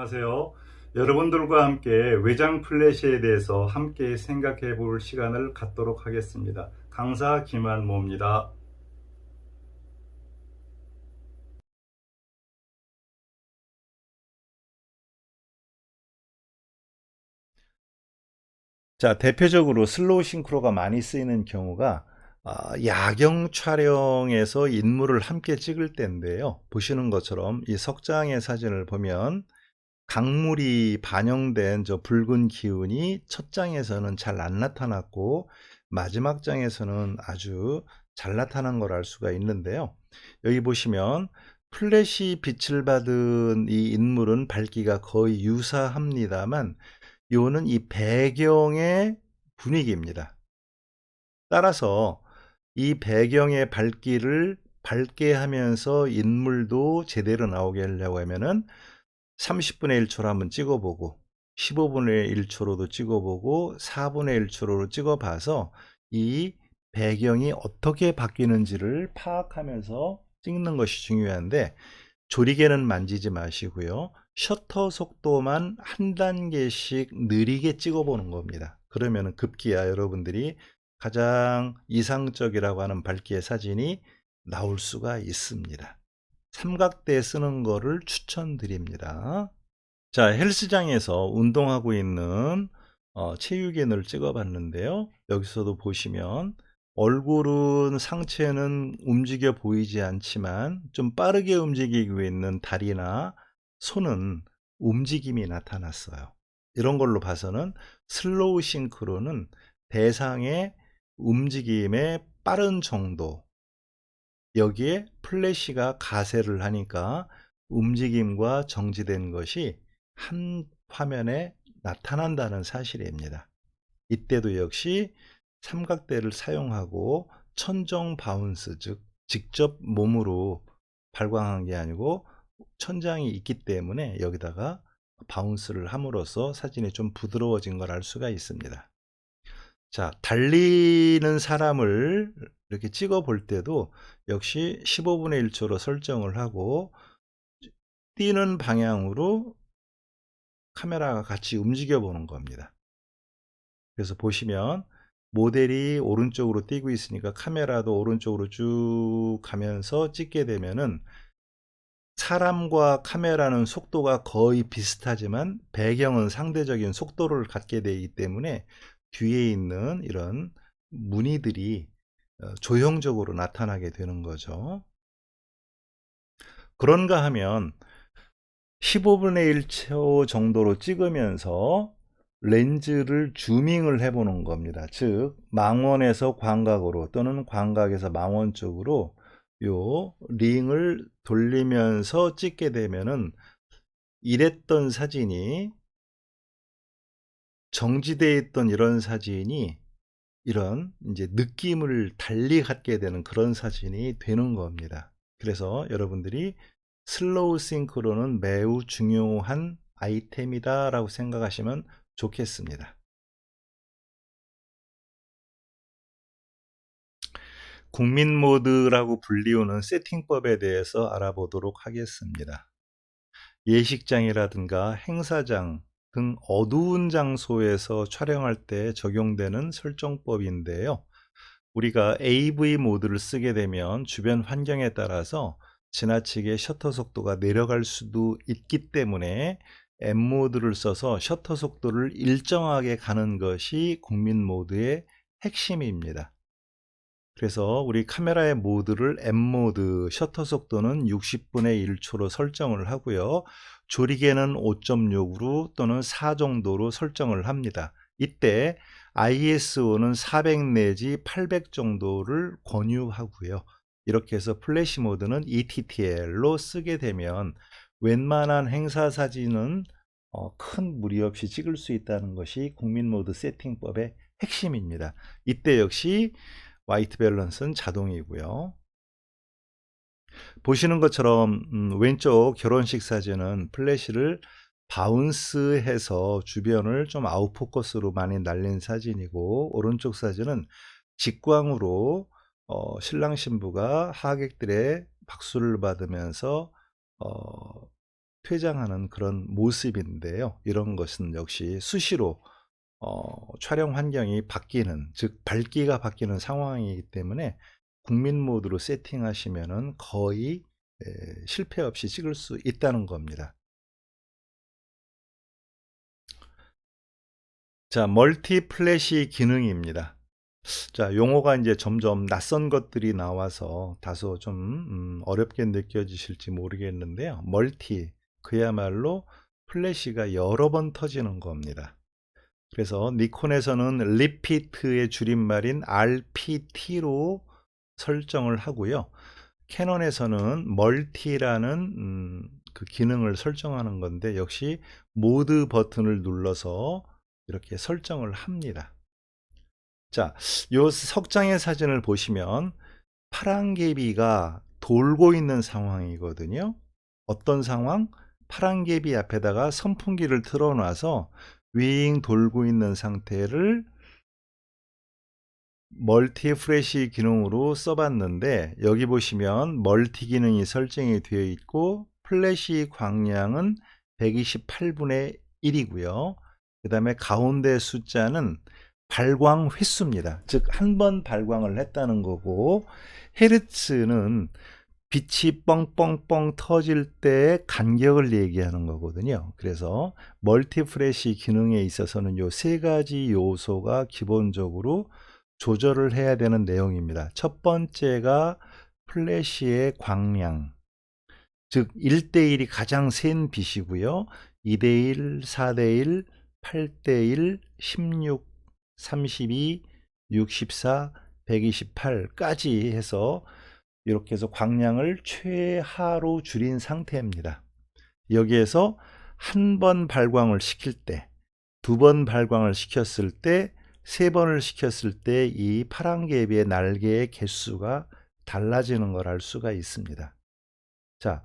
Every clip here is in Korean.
안녕하세요. 여러분들과 함께 외장 플래시에 대해서 함께 생각해 볼 시간을 갖도록 하겠습니다. 강사 김한모입니다. 자, 대표적으로 슬로우 싱크로가 많이 쓰이는 경우가 야경 촬영에서 인물을 함께 찍을 때인데요. 보시는 것처럼 이 석장의 사진을 보면 강물이 반영된 저 붉은 기운이 첫 장에서는 잘 안 나타났고 마지막 장에서는 아주 잘 나타난 걸 알 수가 있는데요. 여기 보시면 플래시 빛을 받은 이 인물은 밝기가 거의 유사합니다만 요는 이 배경의 분위기입니다. 따라서 이 배경의 밝기를 밝게 하면서 인물도 제대로 나오게 하려고 하면은 30분의 1초로 한번 찍어보고 15분의 1초로도 찍어보고 4분의 1초로 찍어봐서 이 배경이 어떻게 바뀌는지를 파악하면서 찍는 것이 중요한데, 조리개는 만지지 마시고요. 셔터 속도만 한 단계씩 느리게 찍어보는 겁니다. 그러면 급기야 여러분들이 가장 이상적이라고 하는 밝기의 사진이 나올 수가 있습니다. 삼각대 쓰는 거를 추천드립니다. 자, 헬스장에서 운동하고 있는 체육인을 찍어 봤는데요. 여기서도 보시면 얼굴은 상체는 움직여 보이지 않지만 좀 빠르게 움직이고 있는 다리나 손은 움직임이 나타났어요. 이런 걸로 봐서는 슬로우 싱크로는 대상의 움직임의 빠른 정도, 여기에 플래시가 가세를 하니까 움직임과 정지된 것이 한 화면에 나타난다는 사실입니다. 이때도 역시 삼각대를 사용하고 천정 바운스, 즉 직접 몸으로 발광한 게 아니고 천장이 있기 때문에 여기다가 바운스를 함으로써 사진이 좀 부드러워진 걸 알 수가 있습니다. 자, 달리는 사람을 이렇게 찍어 볼 때도 역시 15분의 1초로 설정을 하고 뛰는 방향으로 카메라가 같이 움직여 보는 겁니다. 그래서 보시면 모델이 오른쪽으로 뛰고 있으니까 카메라도 오른쪽으로 쭉 가면서 찍게 되면은 사람과 카메라는 속도가 거의 비슷하지만 배경은 상대적인 속도를 갖게 되기 때문에 뒤에 있는 이런 무늬들이 조형적으로 나타나게 되는 거죠. 그런가 하면 15분의 1초 정도로 찍으면서 렌즈를 줌밍을 해보는 겁니다. 즉 망원에서 광각으로 또는 광각에서 망원 쪽으로 요 링을 돌리면서 찍게 되면은 이랬던 사진이 정지되어 있던 이런 사진이 이런 이제 느낌을 달리 갖게 되는 그런 사진이 되는 겁니다. 그래서 여러분들이 슬로우 싱크로는 매우 중요한 아이템이다 라고 생각하시면 좋겠습니다. 국민 모드라고 불리우는 세팅법에 대해서 알아보도록 하겠습니다. 예식장이라든가 행사장 등 어두운 장소에서 촬영할 때 적용되는 설정법인데요. 우리가 AV 모드를 쓰게 되면 주변 환경에 따라서 지나치게 셔터 속도가 내려갈 수도 있기 때문에 M 모드를 써서 셔터 속도를 일정하게 가는 것이 국민 모드의 핵심입니다. 그래서 우리 카메라의 모드를 M 모드, 셔터 속도는 60분의 1초로 설정을 하고요. 조리개는 5.6으로 또는 4 정도로 설정을 합니다. 이때 ISO는 400 내지 800 정도를 권유하고요. 이렇게 해서 플래시 모드는 ETTL로 쓰게 되면 웬만한 행사 사진은 큰 무리 없이 찍을 수 있다는 것이 국민 모드 세팅법의 핵심입니다. 이때 역시 화이트 밸런스는 자동이고요. 보시는 것처럼 왼쪽 결혼식 사진은 플래시를 바운스해서 주변을 좀 아웃포커스로 많이 날린 사진이고, 오른쪽 사진은 직광으로 신랑 신부가 하객들의 박수를 받으면서 퇴장하는 그런 모습인데요. 이런 것은 역시 수시로 촬영 환경이 바뀌는, 즉 밝기가 바뀌는 상황이기 때문에 국민 모드로 세팅하시면은 거의 실패 없이 찍을 수 있다는 겁니다. 자, 멀티 플래시 기능입니다. 자, 용어가 이제 점점 낯선 것들이 나와서 다소 좀 어렵게 느껴지실지 모르겠는데요. 멀티, 그야말로 플래시가 여러 번 터지는 겁니다. 그래서 니콘에서는 리피트의 줄임말인 RPT로 설정을 하고요. 캐논에서는 멀티라는 그 기능을 설정하는 건데, 역시 모드 버튼을 눌러서 이렇게 설정을 합니다. 자, 요 석장의 사진을 보시면 파랑개비가 돌고 있는 상황이거든요. 어떤 상황? 파랑개비 앞에다가 선풍기를 틀어놔서 윙 돌고 있는 상태를 멀티 프레시 기능으로 써봤는데, 여기 보시면 멀티 기능이 설정이 되어 있고 플래시 광량은 128분의 1이고요. 그 다음에 가운데 숫자는 발광 횟수입니다. 즉 한 번 발광을 했다는 거고, 헤르츠는 빛이 뻥뻥뻥 터질 때의 간격을 얘기하는 거거든요. 그래서 멀티 프레시 기능에 있어서는 요 세 가지 요소가 기본적으로 조절을 해야 되는 내용입니다. 첫 번째가 플래시의 광량, 즉 1대1이 가장 센 빛이고요. 2대1, 4대1, 8대1, 16, 32, 64, 128까지 해서 이렇게 해서 광량을 최하로 줄인 상태입니다. 여기에서 한 번 발광을 시킬 때, 두 번 발광을 시켰을 때, 세 번을 시켰을 때 이 파랑개비의 날개의 개수가 달라지는 걸 알 수가 있습니다. 자,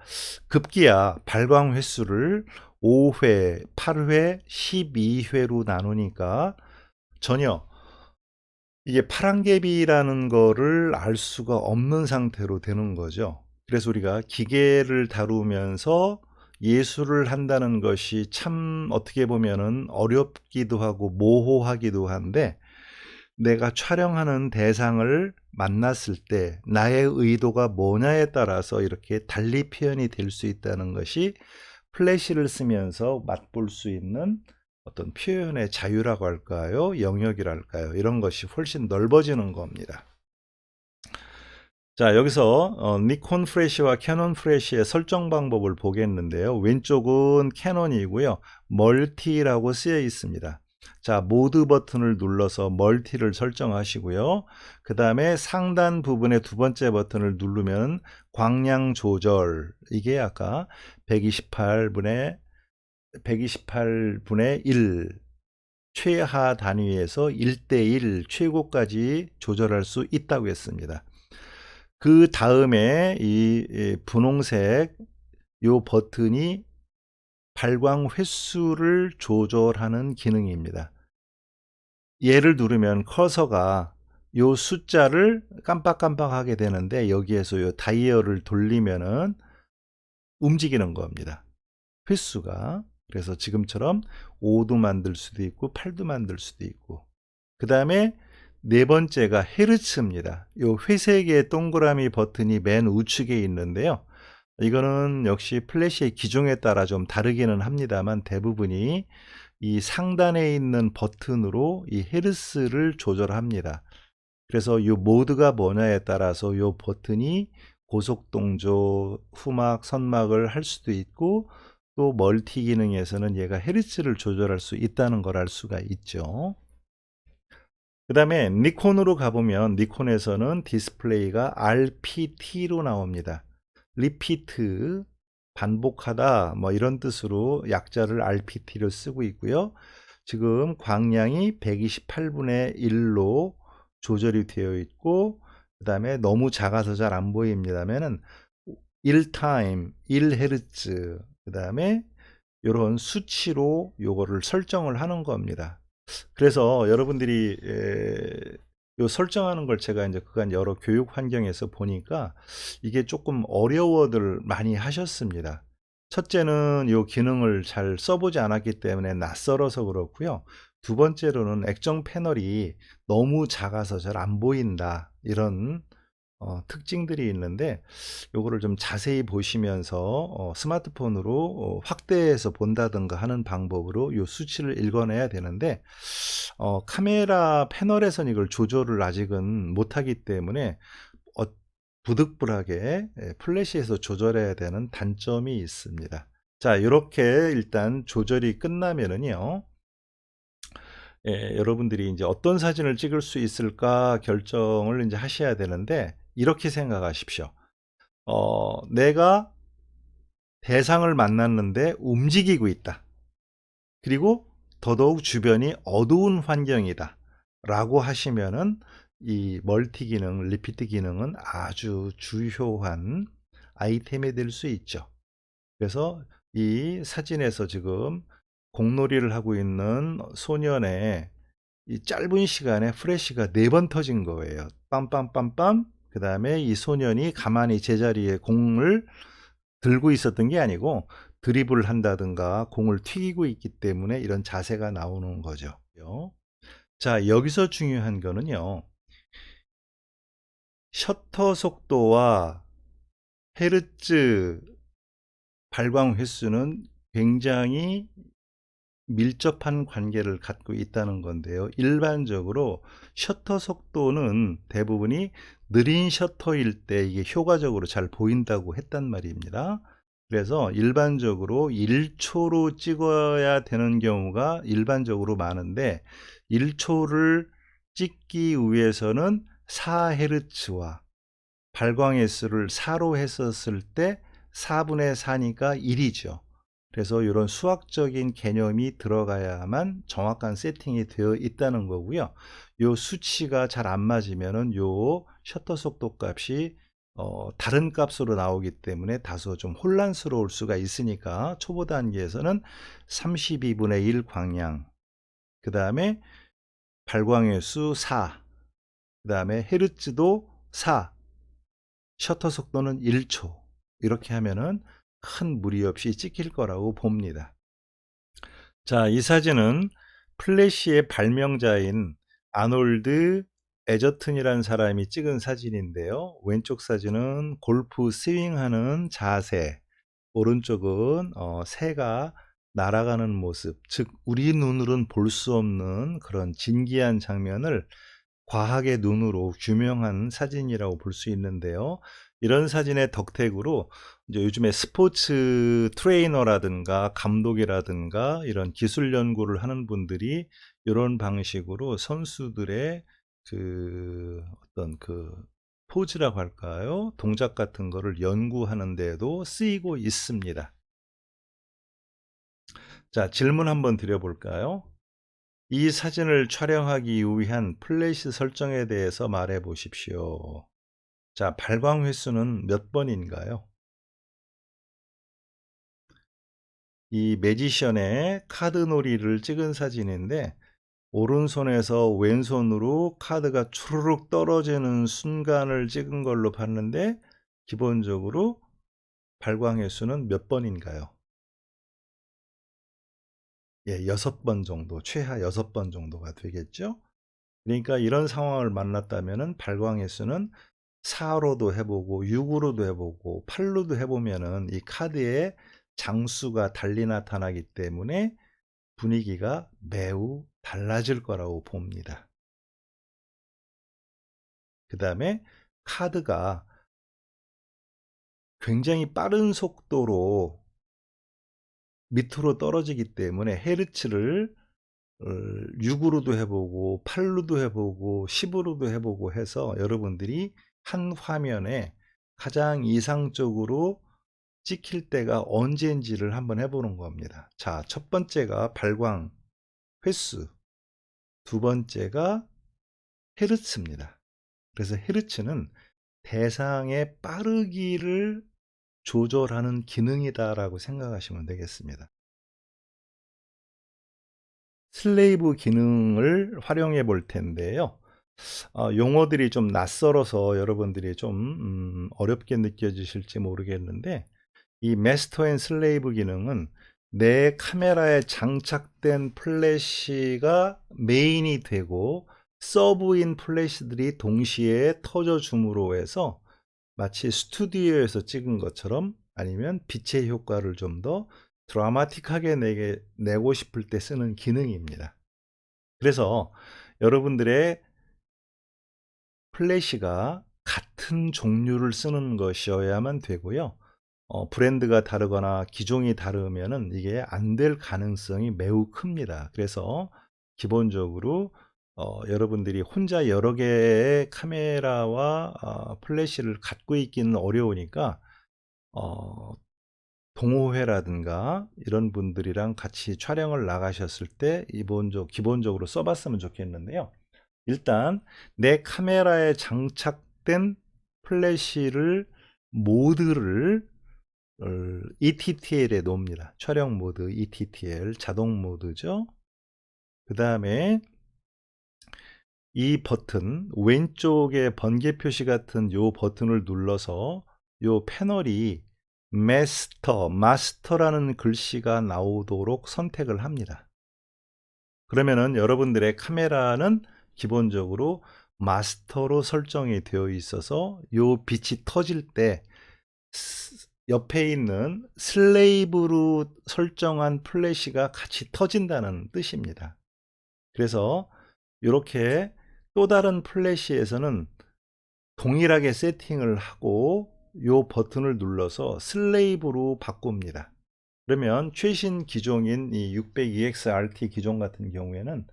급기야 발광 횟수를 5회, 8회, 12회로 나누니까 전혀 이게 파랑개비라는 거를 알 수가 없는 상태로 되는 거죠. 그래서 우리가 기계를 다루면서 예술을 한다는 것이 참 어떻게 보면은 어렵기도 하고 모호하기도 한데, 내가 촬영하는 대상을 만났을 때 나의 의도가 뭐냐에 따라서 이렇게 달리 표현이 될 수 있다는 것이 플래시를 쓰면서 맛볼 수 있는 어떤 표현의 자유라고 할까요? 영역이랄까요? 이런 것이 훨씬 넓어지는 겁니다. 자, 여기서 니콘 프레시와 캐논 프레시의 설정 방법을 보겠는데요. 왼쪽은 캐논이고요. 멀티라고 쓰여 있습니다. 자, 모드 버튼을 눌러서 멀티를 설정하시고요. 그 다음에 상단 부분의 두 번째 버튼을 누르면 광량 조절, 이게 아까 128분의 1 최하 단위에서 1대1 최고까지 조절할 수 있다고 했습니다. 그 다음에 이 분홍색 요 버튼이 발광 횟수를 조절하는 기능입니다. 얘를 누르면 커서가 요 숫자를 깜빡깜빡하게 되는데, 여기에서 요 다이얼을 돌리면은 움직이는 겁니다. 횟수가. 그래서 지금처럼 5도 만들 수도 있고 8도 만들 수도 있고, 그 다음에 네 번째가 헤르츠입니다. 요 회색의 동그라미 버튼이 맨 우측에 있는데요. 이거는 역시 플래시의 기종에 따라 좀 다르기는 합니다만, 대부분이 이 상단에 있는 버튼으로 이 헤르츠를 조절합니다. 그래서 이 모드가 뭐냐에 따라서 이 버튼이 고속동조, 후막, 선막을 할 수도 있고, 또 멀티 기능에서는 얘가 헤르츠를 조절할 수 있다는 걸 알 수가 있죠. 그 다음에 니콘으로 가보면 니콘에서는 디스플레이가 RPT로 나옵니다. 리피트, 반복하다, 뭐 이런 뜻으로 약자를 RPT를 쓰고 있고요. 지금 광량이 128분의 1로 조절이 되어 있고, 그 다음에 너무 작아서 잘 안 보입니다면은 1타임, 1Hz, 그 다음에 이런 수치로 요거를 설정을 하는 겁니다. 그래서 여러분들이 요 설정하는 걸 제가 이제 그간 여러 교육 환경에서 보니까 이게 조금 어려워들 많이 하셨습니다. 첫째는 이 기능을 잘 써보지 않았기 때문에 낯설어서 그렇고요. 두 번째로는 액정 패널이 너무 작아서 잘 안 보인다, 이런 특징들이 있는데, 요거를 좀 자세히 보시면서 스마트폰으로 확대해서 본다든가 하는 방법으로 요 수치를 읽어내야 되는데, 카메라 패널에선 이걸 조절을 아직은 못하기 때문에 어, 부득불하게 플래시에서 조절해야 되는 단점이 있습니다. 자, 이렇게 일단 조절이 끝나면은요, 여러분들이 이제 어떤 사진을 찍을 수 있을까 결정을 이제 하셔야 되는데, 이렇게 생각하십시오. 내가 대상을 만났는데 움직이고 있다. 그리고 더더욱 주변이 어두운 환경이다 라고 하시면은 이 멀티 기능, 리피트 기능은 아주 주요한 아이템이 될 수 있죠. 그래서 이 사진에서 지금 공놀이를 하고 있는 소년의 이 짧은 시간에 프레쉬가 4번 터진 거예요. 빰빰빰빰. 그 다음에 이 소년이 가만히 제자리에 공을 들고 있었던 게 아니고 드리블을 한다든가 공을 튀기고 있기 때문에 이런 자세가 나오는 거죠. 자, 여기서 중요한 거는요, 셔터 속도와 헤르츠 발광 횟수는 굉장히 밀접한 관계를 갖고 있다는 건데요. 일반적으로 셔터 속도는 대부분이 느린 셔터일 때 이게 효과적으로 잘 보인다고 했단 말입니다. 그래서 일반적으로 1초로 찍어야 되는 경우가 일반적으로 많은데, 1초를 찍기 위해서는 4Hz와 발광 횟수를 4로 했었을 때 4분의 4니까 1이죠. 그래서 이런 수학적인 개념이 들어가야만 정확한 세팅이 되어 있다는 거고요. 요 수치가 잘 안 맞으면은 요 셔터 속도 값이 다른 값으로 나오기 때문에 다소 좀 혼란스러울 수가 있으니까, 초보 단계에서는 32분의 1 광량, 그 다음에 발광회수 4, 그 다음에 헤르츠도 4, 셔터 속도는 1초, 이렇게 하면은 큰 무리 없이 찍힐 거라고 봅니다. 자, 이 사진은 플래시의 발명자인 아놀드 에저튼이라는 사람이 찍은 사진인데요. 왼쪽 사진은 골프 스윙하는 자세, 오른쪽은 새가 날아가는 모습, 즉 우리 눈으로는 볼 수 없는 그런 진기한 장면을 과학의 눈으로 규명한 사진이라고 볼 수 있는데요. 이런 사진의 덕택으로 이제 요즘에 스포츠 트레이너라든가 감독이라든가 이런 기술 연구를 하는 분들이 이런 방식으로 선수들의 그 어떤 그 포즈라고 할까요? 동작 같은 거를 연구하는 데에도 쓰이고 있습니다. 자, 질문 한번 드려볼까요? 이 사진을 촬영하기 위한 플래시 설정에 대해서 말해 보십시오. 자, 발광 횟수는 몇 번인가요? 이 매지션의 카드 놀이를 찍은 사진인데, 오른손에서 왼손으로 카드가 추르륵 떨어지는 순간을 찍은 걸로 봤는데, 기본적으로 발광 횟수는 몇 번인가요? 예, 6번 정도, 최하 6번 정도가 되겠죠? 그러니까 이런 상황을 만났다면은 발광 횟수는 4로도 해보고 6으로도 해보고 8로도 해보면은 이 카드의 장수가 달리 나타나기 때문에 분위기가 매우 달라질 거라고 봅니다. 그 다음에 카드가 굉장히 빠른 속도로 밑으로 떨어지기 때문에 헤르츠를 6으로도 해보고 8로도 해보고 10으로도 해보고 해서 여러분들이 한 화면에 가장 이상적으로 찍힐 때가 언제인지를 한번 해보는 겁니다. 자, 첫 번째가 발광 횟수, 두 번째가 헤르츠입니다. 그래서 헤르츠는 대상의 빠르기를 조절하는 기능이다라고 생각하시면 되겠습니다. 슬레이브 기능을 활용해 볼 텐데요. 용어들이 좀 낯설어서 여러분들이 좀 어렵게 느껴지실지 모르겠는데, 이 마스터 앤 슬레이브 기능은 내 카메라에 장착된 플래시가 메인이 되고 서브인 플래시들이 동시에 터져 줌으로 해서 마치 스튜디오에서 찍은 것처럼, 아니면 빛의 효과를 좀 더 드라마틱하게 내고 싶을 때 쓰는 기능입니다. 그래서 여러분들의 플래시가 같은 종류를 쓰는 것이어야만 되고요. 브랜드가 다르거나 기종이 다르면은 이게 안 될 가능성이 매우 큽니다. 그래서 기본적으로 여러분들이 혼자 여러 개의 카메라와 플래시를 갖고 있기는 어려우니까 어, 동호회라든가 이런 분들이랑 같이 촬영을 나가셨을 때 기본적으로 써봤으면 좋겠는데요. 일단 내 카메라에 장착된 플래시를 모드를 ETTL에 놓습니다. 촬영 모드 ETTL 자동 모드죠. 그 다음에 이 버튼 왼쪽에 번개 표시 같은 요 버튼을 눌러서 요 패널이 마스터라는 글씨가 나오도록 선택을 합니다. 그러면은 여러분들의 카메라는 기본적으로 마스터로 설정이 되어 있어서 요 빛이 터질 때 옆에 있는 슬레이브로 설정한 플래시가 같이 터진다는 뜻입니다. 그래서 이렇게 또 다른 플래시에서는 동일하게 세팅을 하고 요 버튼을 눌러서 슬레이브로 바꿉니다. 그러면 최신 기종인 이 600EX RT 기종 같은 경우에는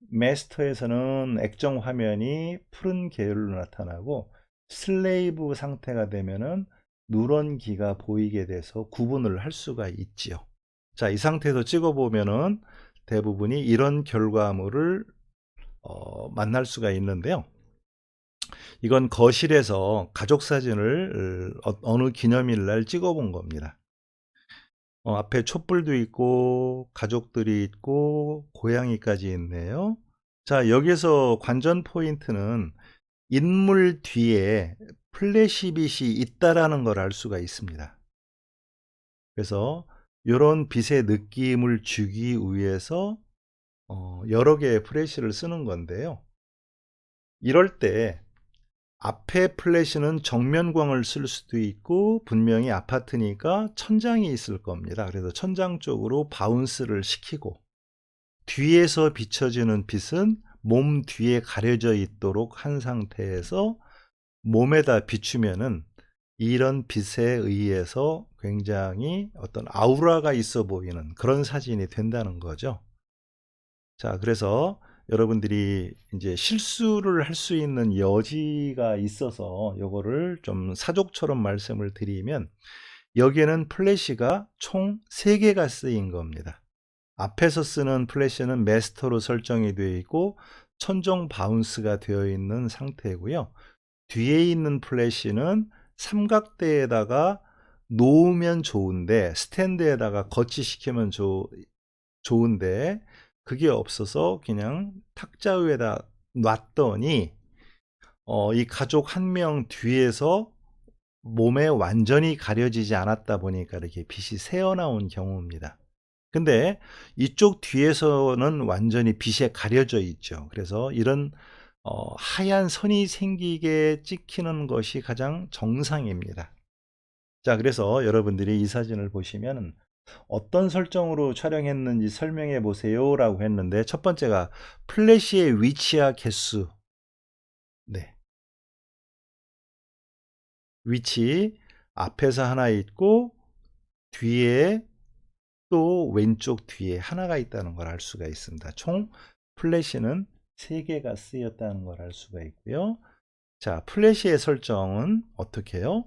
마스터에서는 액정 화면이 푸른 계열로 나타나고 슬레이브 상태가 되면은 누런기가 보이게 돼서 구분을 할 수가 있지요. 자, 이 상태에서 찍어 보면은 대부분이 이런 결과물을 만날 수가 있는데요. 이건 거실에서 가족 사진을 어느 기념일날 찍어 본 겁니다. 앞에 촛불도 있고 가족들이 있고 고양이까지 있네요. 자, 여기서 관전 포인트는 인물 뒤에 플래시빛이 있다라는 걸 알 수가 있습니다. 그래서 이런 빛의 느낌을 주기 위해서 여러 개의 플래시를 쓰는 건데요. 이럴 때 앞에 플래시는 정면광을 쓸 수도 있고, 분명히 아파트니까 천장이 있을 겁니다. 그래서 천장 쪽으로 바운스를 시키고, 뒤에서 비춰지는 빛은 몸 뒤에 가려져 있도록 한 상태에서 몸에다 비추면은 이런 빛에 의해서 굉장히 어떤 아우라가 있어 보이는 그런 사진이 된다는 거죠. 자, 그래서 여러분들이 이제 실수를 할 수 있는 여지가 있어서 요거를 좀 사족처럼 말씀을 드리면, 여기에는 플래시가 총 3개가 쓰인 겁니다. 앞에서 쓰는 플래시는 마스터로 설정이 되어 있고 천정 바운스가 되어 있는 상태고요. 뒤에 있는 플래시는 삼각대에다가 놓으면 좋은데, 스탠드에다가 거치시키면 좋은데 그게 없어서 그냥 탁자 위에다 놨더니 이 가족 한 명 뒤에서 몸에 완전히 가려지지 않았다 보니까 이렇게 빛이 새어나온 경우입니다. 근데 이쪽 뒤에서는 완전히 빛에 가려져 있죠. 그래서 이런 하얀 선이 생기게 찍히는 것이 가장 정상입니다. 자, 그래서 여러분들이 이 사진을 보시면 어떤 설정으로 촬영했는지 설명해 보세요 라고 했는데, 첫 번째가 플래시의 위치와 개수. 네, 위치 앞에서 하나 있고 뒤에 또 왼쪽 뒤에 하나가 있다는 걸 알 수가 있습니다. 총 플래시는 3개가 쓰였다는 걸 알 수가 있고요. 자, 플래시의 설정은 어떻게 해요?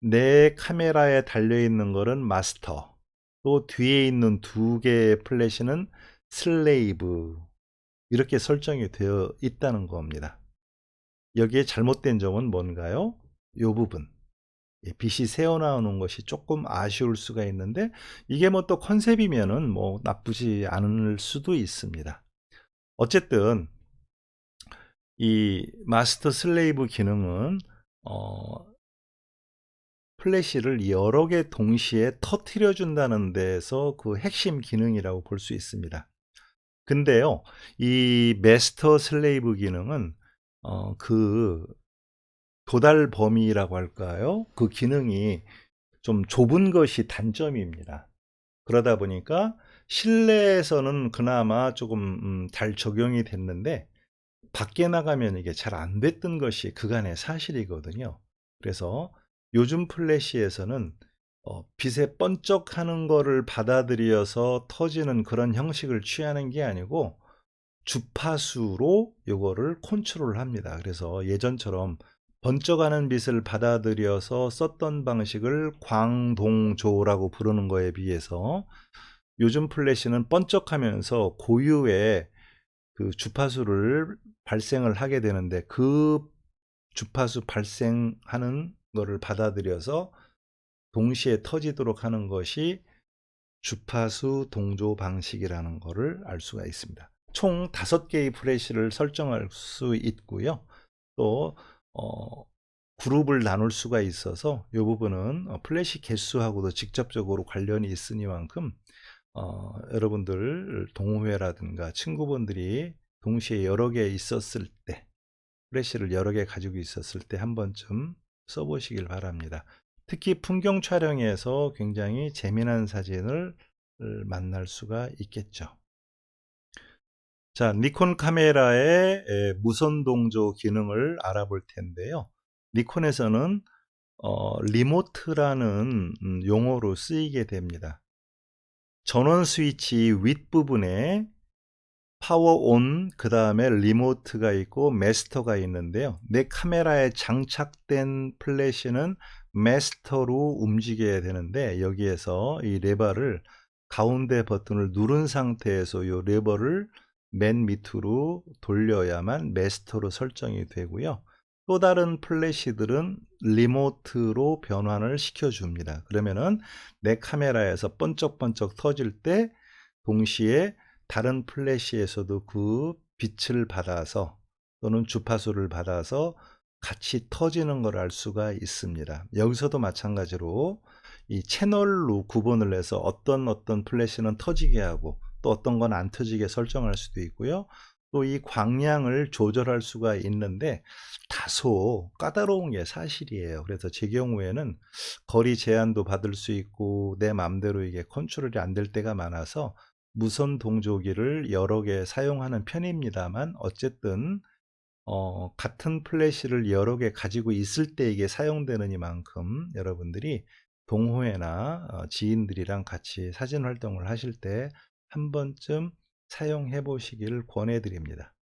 내 카메라에 달려있는 거는 마스터, 또 뒤에 있는 2개의 플래시는 슬레이브, 이렇게 설정이 되어 있다는 겁니다. 여기에 잘못된 점은 뭔가요? 이 부분, 빛이 새어나오는 것이 조금 아쉬울 수가 있는데, 이게 뭐 또 컨셉이면은 뭐 나쁘지 않을 수도 있습니다. 어쨌든 이 마스터 슬레이브 기능은 플래시를 여러 개 동시에 터트려 준다는 데서 그 핵심 기능이라고 볼 수 있습니다. 근데요, 이 마스터 슬레이브 기능은 그 도달 범위라고 할까요? 그 기능이 좀 좁은 것이 단점입니다. 그러다 보니까 실내에서는 그나마 조금 잘 적용이 됐는데 밖에 나가면 이게 잘 안 됐던 것이 그간의 사실이거든요. 그래서 요즘 플래시에서는 빛에 번쩍하는 거를 받아들여서 터지는 그런 형식을 취하는 게 아니고 주파수로 요거를 컨트롤 합니다. 그래서 예전처럼 번쩍하는 빛을 받아들여서 썼던 방식을 광동조라고 부르는 거에 비해서 요즘 플래시는 번쩍하면서 고유의 그 주파수를 발생을 하게 되는데 그 주파수 발생하는 거를 받아들여서 동시에 터지도록 하는 것이 주파수 동조 방식이라는 것을 알 수가 있습니다. 총 5개의 플래시를 설정할 수 있고요. 또 그룹을 나눌 수가 있어서 이 부분은 플래시 개수하고도 직접적으로 관련이 있으니만큼 여러분들 동호회라든가 친구분들이 동시에 여러 개 있었을 때 플래시를 여러 개 가지고 있었을 때 한 번쯤 써보시길 바랍니다. 특히 풍경 촬영에서 굉장히 재미난 사진을 만날 수가 있겠죠. 자, 니콘 카메라의 무선 동조 기능을 알아볼 텐데요. 니콘에서는 리모트라는 용어로 쓰이게 됩니다. 전원 스위치 윗부분에 파워 온, 그 다음에 리모트가 있고 마스터가 있는데요. 내 카메라에 장착된 플래시는 마스터로 움직여야 되는데 여기에서 이 레버를 가운데 버튼을 누른 상태에서 이 레버를 맨 밑으로 돌려야만 마스터로 설정이 되고요. 또 다른 플래시들은 리모트로 변환을 시켜줍니다. 그러면은 내 카메라에서 번쩍번쩍 터질 때 동시에 다른 플래시에서도 그 빛을 받아서 또는 주파수를 받아서 같이 터지는 걸 알 수가 있습니다. 여기서도 마찬가지로 이 채널로 구분을 해서 어떤 플래시는 터지게 하고 또 어떤 건 안 터지게 설정할 수도 있고요. 또 이 광량을 조절할 수가 있는데 다소 까다로운 게 사실이에요. 그래서 제 경우에는 거리 제한도 받을 수 있고 내 맘대로 이게 컨트롤이 안 될 때가 많아서 무선 동조기를 여러 개 사용하는 편입니다만 어쨌든 같은 플래시를 여러 개 가지고 있을 때 이게 사용되는 이만큼 여러분들이 동호회나 지인들이랑 같이 사진 활동을 하실 때 한 번쯤 사용해 보시기를 권해 드립니다.